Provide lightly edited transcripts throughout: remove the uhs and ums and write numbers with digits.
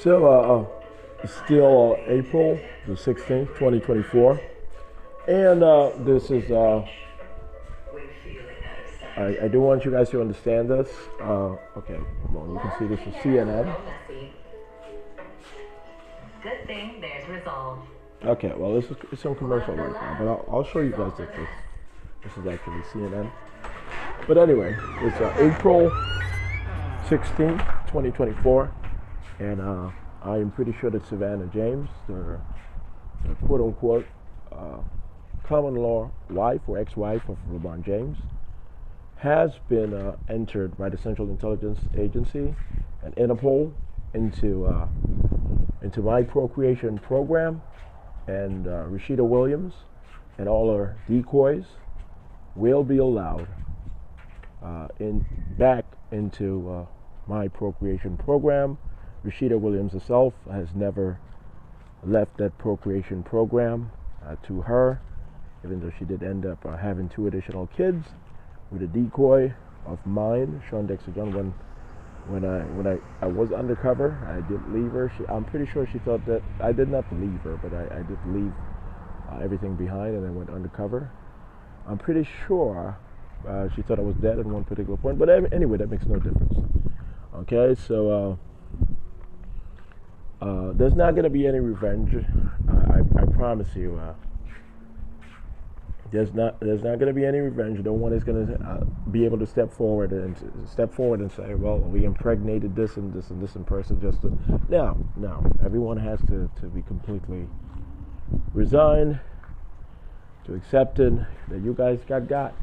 Still April the 16th, 2024. And this is, I do want you guys to understand this. Okay, well, you can see this is CNN. Good thing there's resolve. Okay, well, this is some commercial right now, but I'll show you guys that this is actually CNN. But anyway, it's April 16th, 2024, and I am pretty sure that Savannah James, the quote-unquote common law wife or ex-wife of LeBron James, has been entered by the Central Intelligence Agency and INTERPOL into my procreation program, and Rashidah Williams and all her decoys will be allowed back into my procreation program. Rashidah Williams herself has never left that procreation program to her, even though she did end up having 2 additional kids with a decoy of mine, Shawn Dexter John. When I was undercover, I did leave her. I'm pretty sure she thought that I did not leave her, but I did leave everything behind and I went undercover. I'm pretty sure she thought I was dead at one particular point, but anyway, that makes no difference. Okay, so there's not going to be any revenge. I promise you. There's not going to be any revenge. No one is going to be able to step forward and say, well, we impregnated this and this and this in person. No. Everyone has to be completely resigned, to accept it that you guys got.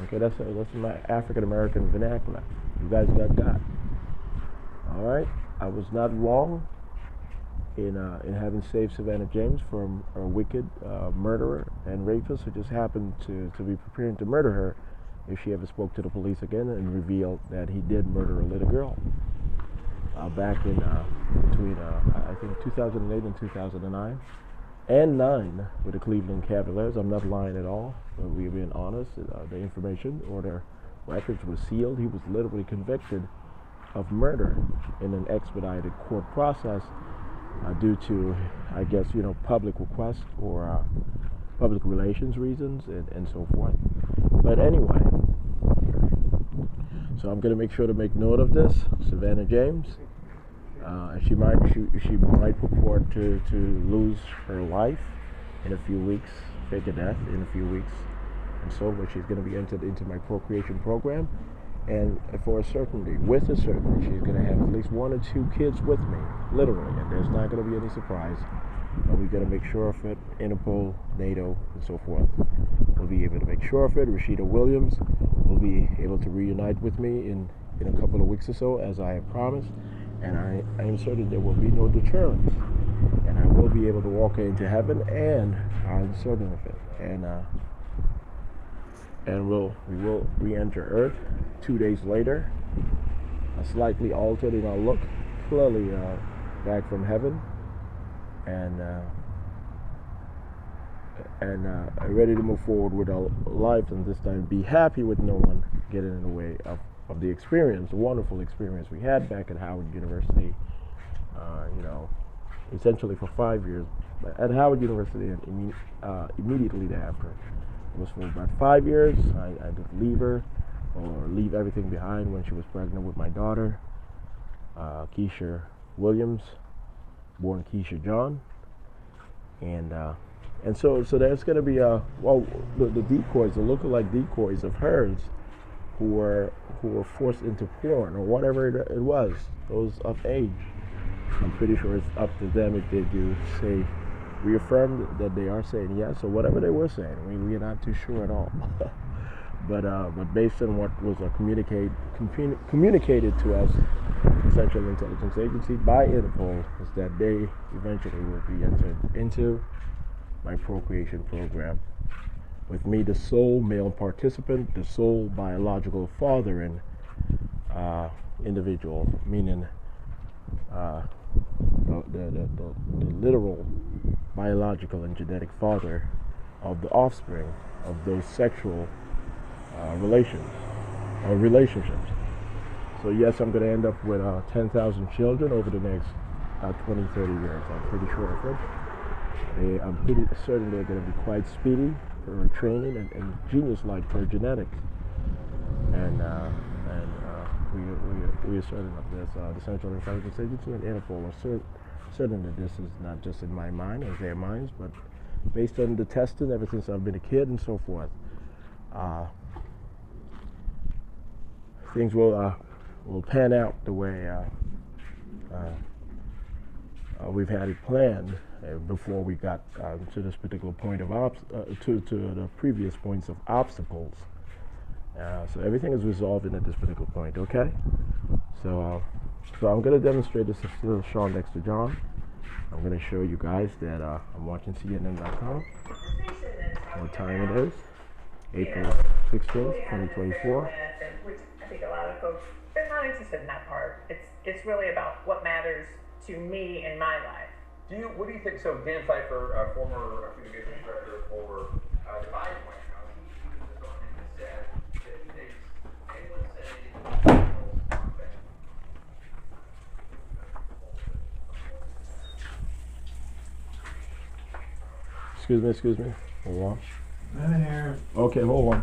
Okay, that's my African American vernacular. You guys got. All right, I was not wrong in having saved Savannah James from a wicked murderer and rapist who just happened to be preparing to murder her if she ever spoke to the police again and revealed that he did murder a little girl back in between I think 2008 and 2009 and 9 with the Cleveland Cavaliers. I'm not lying at all. We're being honest. The information or the records were sealed. He was literally convicted of murder in an expedited court process. Due to, I guess, public request or public relations reasons and so forth. But anyway, so I'm going to make sure to make note of this. Savannah James, she might purport to lose her life in a few weeks, fake a death in a few weeks, and so, but she's going to be entered into my procreation program. And with a certainty, she's going to have at least 1 or 2 kids with me, literally, and there's not going to be any surprise. We're going to make sure of it. Interpol, NATO, and so forth. We'll be able to make sure of it. Rashidah Williams will be able to reunite with me in a couple of weeks or so, as I have promised. And I am certain there will be no deterrence. And I will be able to walk into heaven, and I'm certain of it. And we will re-enter Earth 2 days later, slightly altered in our look, clearly back from heaven, and ready to move forward with our life, and this time be happy with no one getting in the way of the experience, the wonderful experience we had back at Howard University, essentially for 5 years. But at Howard University, and immediately thereafter, it was for about 5 years. I did leave her, or leave everything behind when she was pregnant with my daughter, Keisha Williams, born Keisha John, and so there's going to be the decoys, the lookalike decoys of hers, who were forced into porn or whatever it was, those of age. I'm pretty sure it's up to them if they do say, reaffirm that they are saying yes, or whatever they were saying. We're not too sure at all. But based on what was communicated to us, the Central Intelligence Agency by Interpol, is that they eventually will be entered into my procreation program, with me the sole male participant, the sole biological father and individual, meaning the literal biological and genetic father of the offspring of those sexual relationships. So yes, I'm going to end up with 10,000 children over the next 20, 30 years. I'm pretty sure of it. I'm pretty certain they're going to be quite speedy for training and genius-like for genetics. And we are certain of this. The Central Intelligence Agency and INTERPOL are certain that this is not just in my mind or their minds, but based on the testing ever since I've been a kid and so forth. Things will pan out the way we've had it planned before we got to this particular point of to the previous points of obstacles. So everything is resolved at this particular point. Okay. So I'm going to demonstrate this to Shawn Dexter John. I'm going to show you guys that I'm watching CNN.com. What time it is? April 16th, 2024. Which I think a lot of folks, they're not interested in that part. It's really about what matters to me in my life. What do you think? So Dan Pfeiffer, former communications director for the Biden White House, he was just on and said that he thinks anyone saying Excuse me. Hold on. I'm in here. Okay, hold on.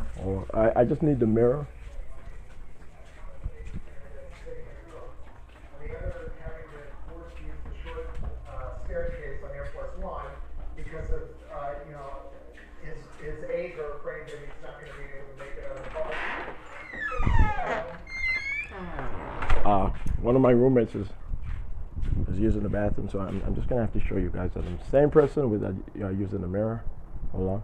I just need the mirror. Because of, his age or afraid that he's not going to be able to make it on the bus. One of my roommates is using the bathroom, so I'm just going to have to show you guys that I'm the same person with using the mirror. Hold on.